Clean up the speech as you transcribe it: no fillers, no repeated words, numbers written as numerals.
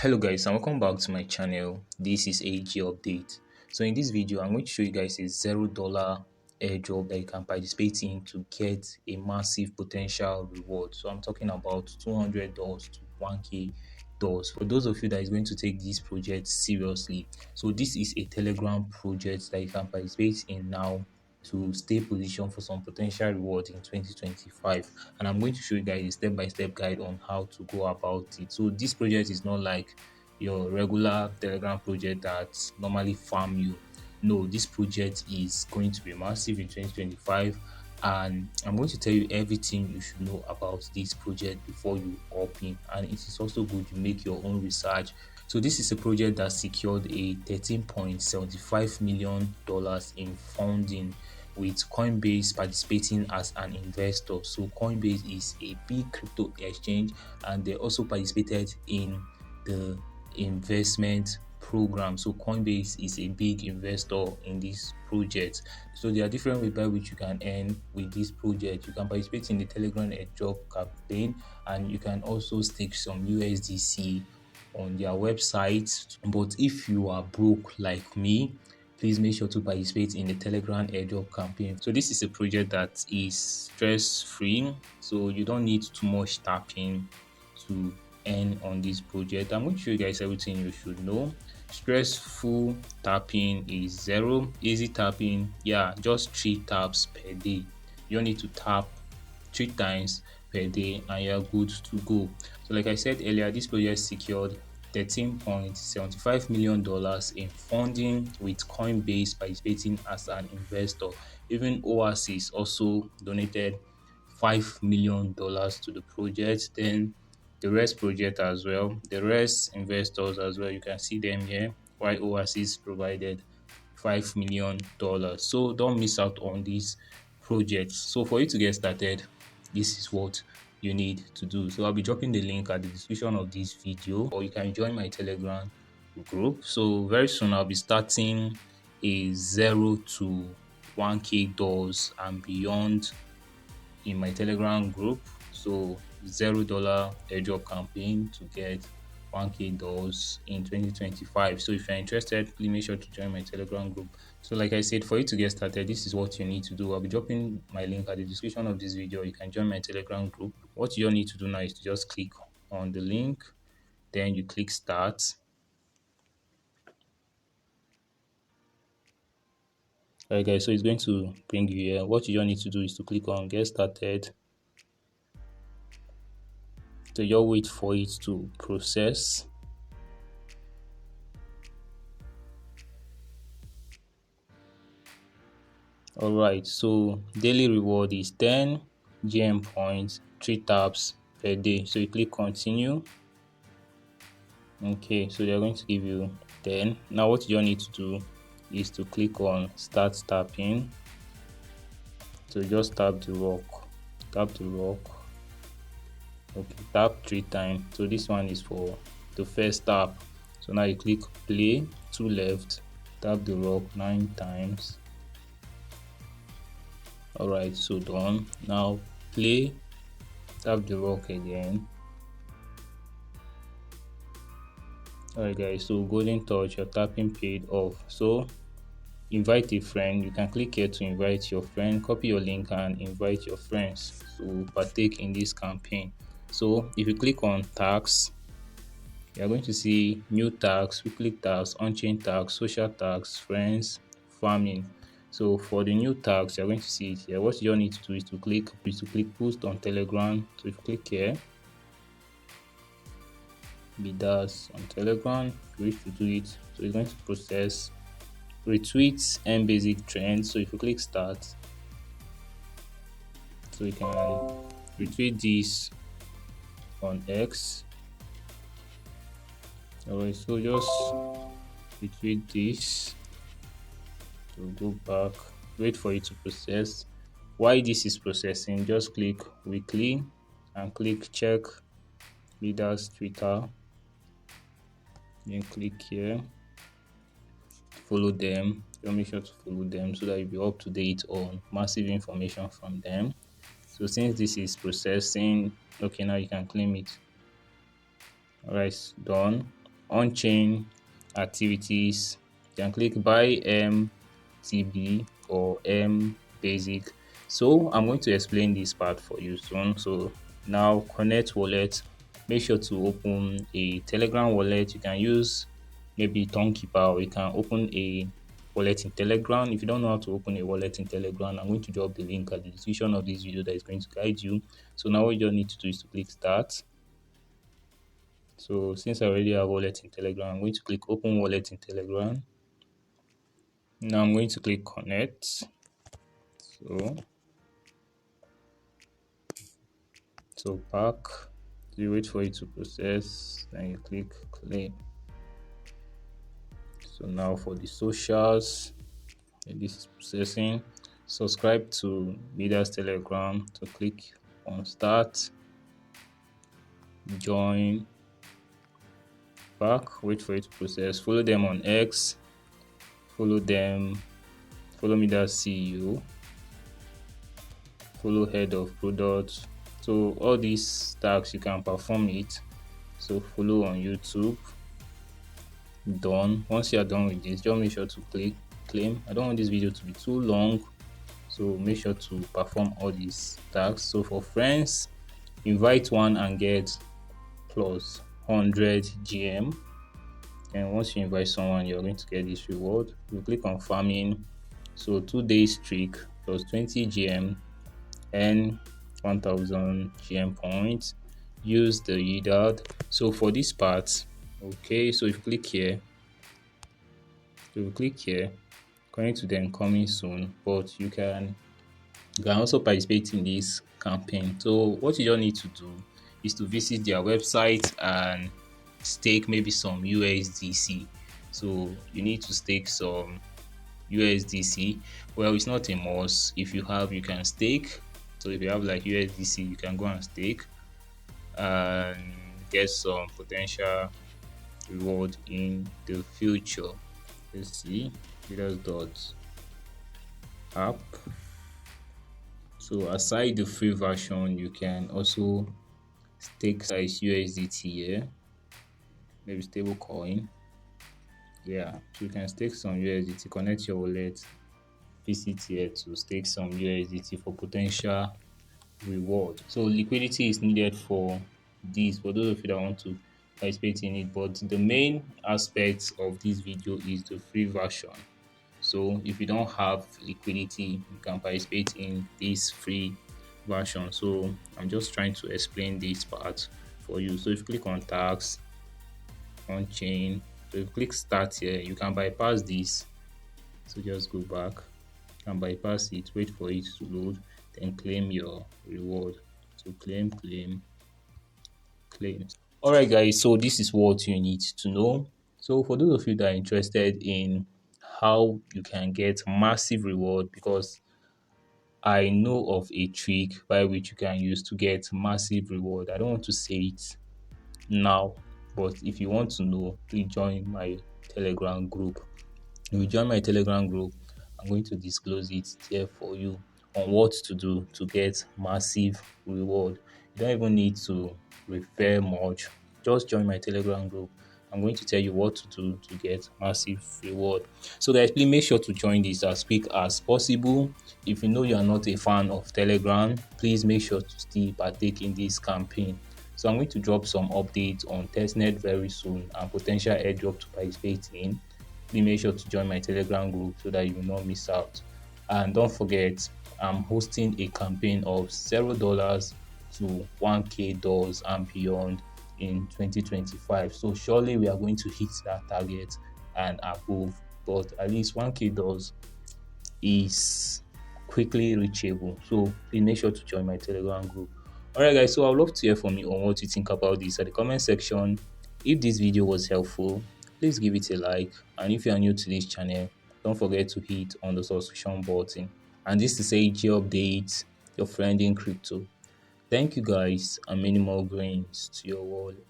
Hello guys and welcome back to my channel. This is AG update. So in this video I'm going to show you guys a $0 airdrop that you can participate in to get a massive potential reward. So I'm talking about $200 to 1k dollars for those of you that is going to take this project seriously. So this is a Telegram project that you can participate in now to stay positioned for some potential reward in 2025, and I'm going to show you guys a step-by-step guide on how to go about it. So this project is not like your regular Telegram project that normally farm you. No, this project is going to be massive in 2025, and I'm going to tell you everything you should know about this project before you opt in. And it is also good you make your own research. So this is a project that secured a $13.75 million in funding, with Coinbase participating as an investor. So Coinbase is a big crypto exchange, and they also participated in the investment program. So Coinbase is a big investor in this project. So there are different ways by which you can earn with this project. You can participate in the Telegram airdrop campaign, and you can also stake some USDC on their website. But if you are broke like me, please make sure to participate in the Telegram airdrop campaign. So this is a project that is stress-free, so you don't need too much tapping to earn on this project. I'm going to show you guys everything you should know. Stressful tapping is 0. Easy tapping, yeah, just 3 taps per day. You don't need to tap 3 times per day and you're good to go. So like I said earlier, this project secured $13.75 million in funding, with Coinbase participating as an investor. Even Oasis also donated $5 million to the project. Then the rest project as well, the rest investors as well, you can see them here, while Oasis provided $5 million. So don't miss out on these projects. So for you to get started, this is what you need to do. So I'll be dropping the link at the description of this video, or you can join my Telegram group. So very soon I'll be starting a 0 to 1k dollars and beyond in my Telegram group. So $0 airdrop campaign to get 1k dollars in 2025. So if you're interested, please make sure to join my Telegram group. So like I said, for you to get started, this is what you need to do. I'll be dropping my link at the description of this video. You can join my Telegram group. What you all need to do now is to just click on the link, then you click start. Alright guys, so it's going to bring you here. What you all need to do is to click on get started. So you'll wait for it to process. Alright, so daily reward is 10 GM points, 3 taps per day. So you click continue. Okay, so they're going to give you 10. Now what you need to do is to click on start tapping. So just tap the rock, tap the rock. Okay, tap 3 times. So this one is for the first tap. So now you click play, 2 left, tap the rock 9 times. Alright, so done. Now play, tap the rock again. Alright guys, so golden touch, your tapping paid off. So invite a friend. You can click here to invite your friend, copy your link and invite your friends to partake in this campaign. So if you click on tags, you're going to see new tags, weekly tags, on-chain tags, social tags, friends, farming. So for the new tags, you're going to see it here. What you need to do is to click post on Telegram. So if you click here, MIDAS on Telegram, you wish to do it. So it's going to process retweets and basic trends. So if you click start, so you can retweet this on X. Alright, so just retweet this. So go back, wait for it to process. While this is processing, just click weekly and click check MIDAS Twitter. Then click here, follow them. You make sure to follow them so that you'll be up to date on massive information from them. So since this is processing, okay, now you can claim it. Alright, done. on-chain activities. You can click buy MTB or M basic. So I'm going to explain this part for you soon. So now connect wallet. Make sure to open a Telegram wallet. You can use maybe Tonkeeper, or you can open a wallet in Telegram. If you don't know how to open a wallet in Telegram, I'm going to drop the link at the description of this video that is going to guide you. So now what you just need to do is to click start. So since I already have wallet in Telegram, I'm going to click open wallet in Telegram. Now I'm going to click connect. So back, you wait for it to process, then you click claim. So now for the socials, this is processing. Subscribe to MIDAS Telegram, to click on start, join, back, wait for it to process. Follow them on X, follow MIDAS CEO, follow head of product. So all these tasks you can perform it. So follow on YouTube. Done. Once you are done with this, just make sure to click claim. I don't want this video to be too long, so make sure to perform all these tasks. So for friends, invite one and get plus 100 GM. And once you invite someone, you're going to get this reward. You click on farming. So 2-day streak plus 20 GM and 1000 GM points. Use the yield. So for this part, okay, so if you click here, going to then coming soon, but you can also participate in this campaign. So what you just need to do is to visit their website and stake maybe some USDC. So you need to stake some USDC. Well, it's not a must. If you have, you can stake. So if you have like USDC, you can go and stake and get some potential reward in the future. Let's see, app. So aside the free version, you can also stake size USDT here, maybe stable coin. Yeah, so you can stake some USDT, connect your wallet, visit here to stake some USDT for potential reward. So liquidity is needed for this, for those of you that want to participate in it, but the main aspect of this video is the free version. So if you don't have liquidity, you can participate in this free version. So I'm just trying to explain this part for you. So if you click on tax, on chain, so if you click start here, you can bypass this. So just go back, you can bypass it, wait for it to load, then claim your reward. So claim. Alright guys, so this is what you need to know. So for those of you that are interested in how you can get massive reward, because I know of a trick by which you can use to get massive reward. I don't want to say it now, but if you want to know, please join my Telegram group. If you join my Telegram group, I'm going to disclose it there for you on what to do to get massive reward. You don't even need to refer much. Just join my Telegram group. I'm going to tell you what to do to get massive reward. So guys, please make sure to join this as quick as possible. If you know you are not a fan of Telegram, please make sure to still partake in this campaign. So I'm going to drop some updates on testnet very soon and potential airdrop to participate in. Please make sure to join my Telegram group so that you will not miss out. And don't forget, I'm hosting a campaign of $0 to $1K and beyond in 2025. So surely we are going to hit that target and above. But at least $1K is quickly reachable. So please make sure to join my Telegram group. Alright guys, so I would love to hear from you on what you think about this at the comment section. If this video was helpful, please give it a like, and if you are new to this channel, don't forget to hit on the subscription button. And this is AG Update, your friend in crypto. Thank you guys, and many more grains to your wallet.